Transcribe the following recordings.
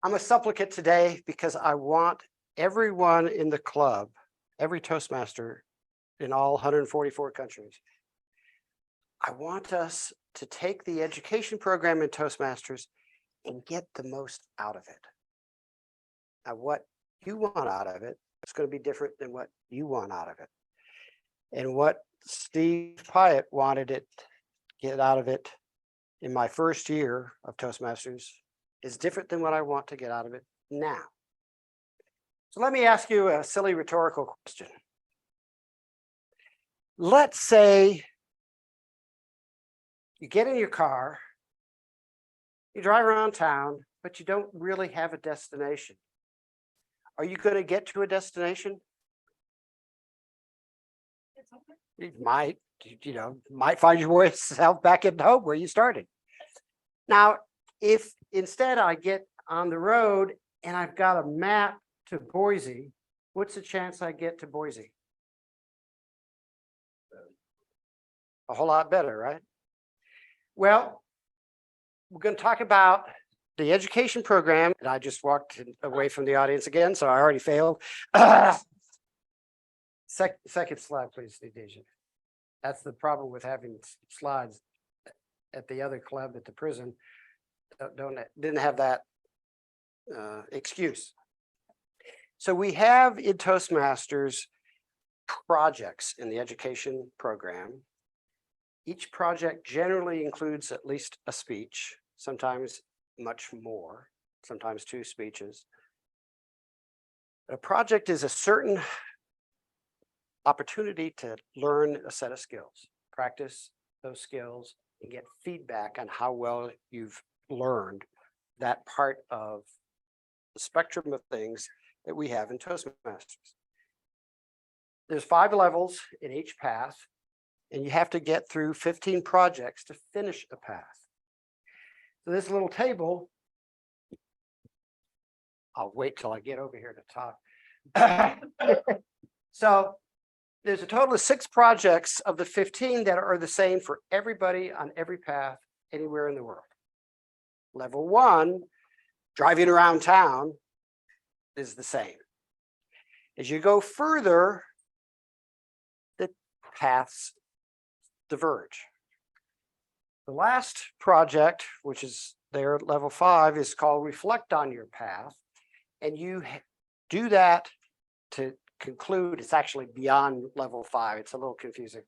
I'm a supplicant today because I want everyone in the club, every Toastmaster in all 144 countries, I want us to take the education program in Toastmasters and get the most out of it. Now, what you want out of it is going to be different than what you want out of it. And what Steve Pyatt wanted it get out of it in my first year of Toastmasters is different than what I want to get out of it now. So let me ask you a silly rhetorical question. Let's say you get in your car, you drive around town, but you don't really have a destination. Are you going to get to a destination? You might, might find yourself back at home where you started. Now, if instead I get on the road and I've got a map to Boise, what's the chance I get to Boise? A whole lot better, right? Well, we're going to talk about the education program, and I just walked away from the audience again, so I already failed. Second slide, please, Deja. That's the problem with having slides at the other club at the prison. Didn't have that excuse. So we have in Toastmasters projects in the education program. Each project generally includes at least a speech, sometimes much more, sometimes 2 speeches. A project is a certain opportunity to learn a set of skills, practice those skills, and get feedback on how well you've learned that part of the spectrum of things that we have in Toastmasters. There's 5 levels in each path, and you have to get through 15 projects to finish a path. So this little table, I'll wait till I get over here to talk. So there's a total of 6 projects of the 15 that are the same for everybody on every path anywhere in the world. Level 1, driving around town, is the same. As you go further, the paths diverge. The last project, which is there at level 5, is called Reflect on Your Path. And you do that to conclude. It's actually beyond level 5. It's a little confusing.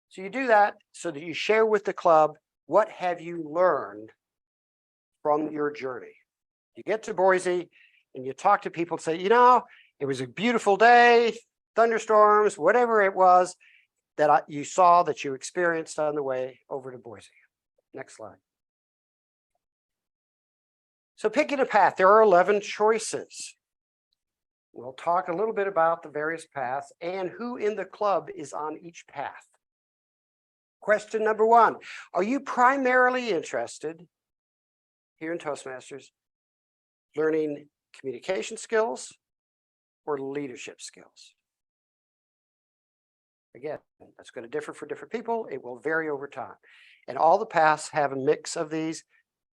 So you do that so that you share with the club, what have you learned from your journey? You get to Boise and you talk to people and say, it was a beautiful day, thunderstorms, whatever it was that you saw, that you experienced on the way over to Boise. Next slide. So picking a path, there are 11 choices. We'll talk a little bit about the various paths and who in the club is on each path. Question number 1, are you primarily interested here in Toastmasters learning communication skills or leadership skills? Again, that's going to differ for different people. It will vary over time. And all the paths have a mix of these,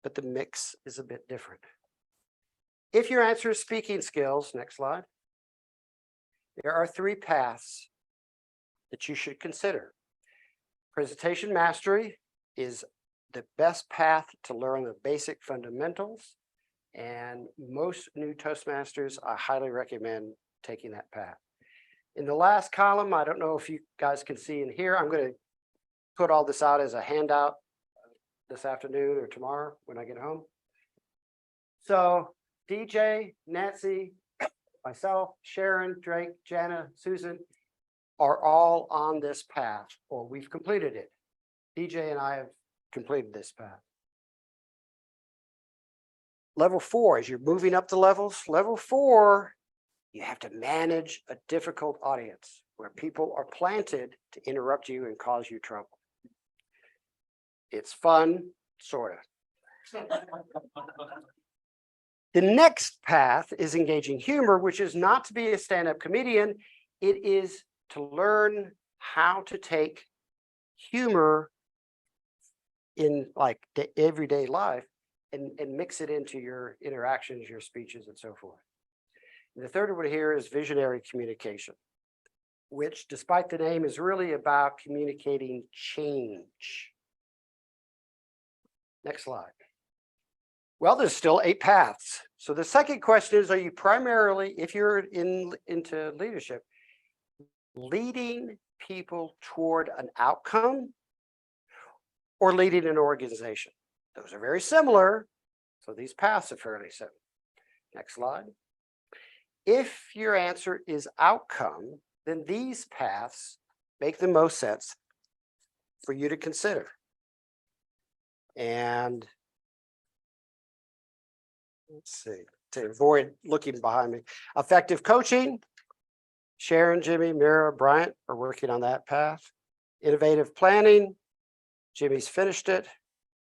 but the mix is a bit different. If your answer is speaking skills, next slide, there are 3 paths that you should consider. Presentation mastery is the best path to learn the basic fundamentals, and most new Toastmasters, I highly recommend taking that path. In the last column, I don't know if you guys can see in here, I'm going to put all this out as a handout this afternoon or tomorrow when I get home. So DJ, Nancy, myself, Sharon, Drake, Jana, Susan are all on this path, or we've completed it. DJ and I have completed this path. Level 4, as you're moving up the levels, level 4, you have to manage a difficult audience where people are planted to interrupt you and cause you trouble. It's fun, sort of. The next path is engaging humor, which is not to be a stand-up comedian. It is to learn how to take humor in like the everyday life and mix it into your interactions, your speeches, and so forth. And the third one here is visionary communication, which, despite the name, is really about communicating change. Next slide. Well, there's still 8 paths. So the second question is, are you primarily, if you're into leadership, leading people toward an outcome or leading an organization? Those are very similar. So these paths are fairly similar. Next slide. If your answer is outcome, then these paths make the most sense for you to consider. And let's see, to avoid looking behind me. Effective coaching. Sharon, Jimmy, Mira, Bryant are working on that path. Innovative planning. Jimmy's finished it.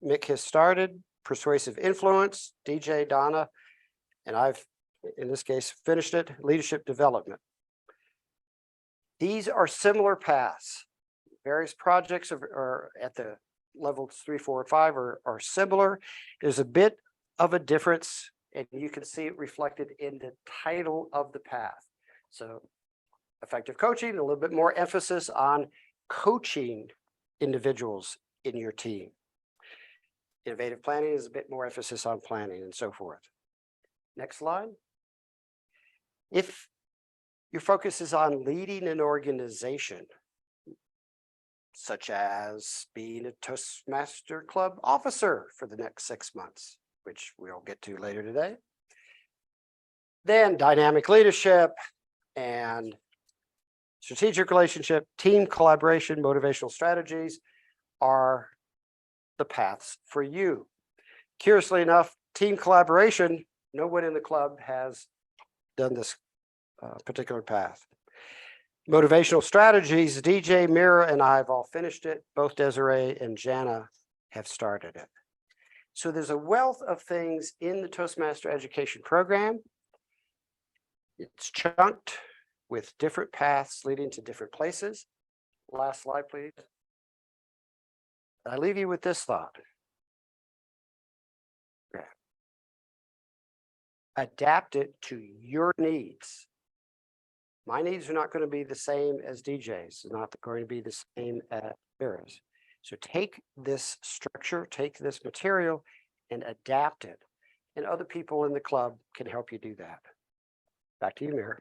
Mick has started. Persuasive influence. DJ, Donna, and I've, in this case, finished it. Leadership development. These are similar paths. Various projects are at the levels 3, 4, and 5 are similar. There's a bit of a difference, and you can see it reflected in the title of the path. So effective coaching, a little bit more emphasis on coaching individuals in your team. Innovative planning is a bit more emphasis on planning and so forth. Next slide. If your focus is on leading an organization, such as being a Toastmaster Club officer for the next 6 months, which we'll get to later today, then dynamic leadership and strategic relationship, team collaboration, motivational strategies are the paths for you. Curiously enough, team collaboration, no one in the club has done this particular path. Motivational strategies, DJ, Mira, and I have all finished it. Both Desiree and Jana have started it. So there's a wealth of things in the Toastmaster education program. It's chunked with different paths leading to different places. Last slide, please. I leave you with this thought. Adapt it to your needs. My needs are not going to be the same as DJ's, not going to be the same as Mira's. So take this structure, take this material, and adapt it. And other people in the club can help you do that. Back to you, Mira.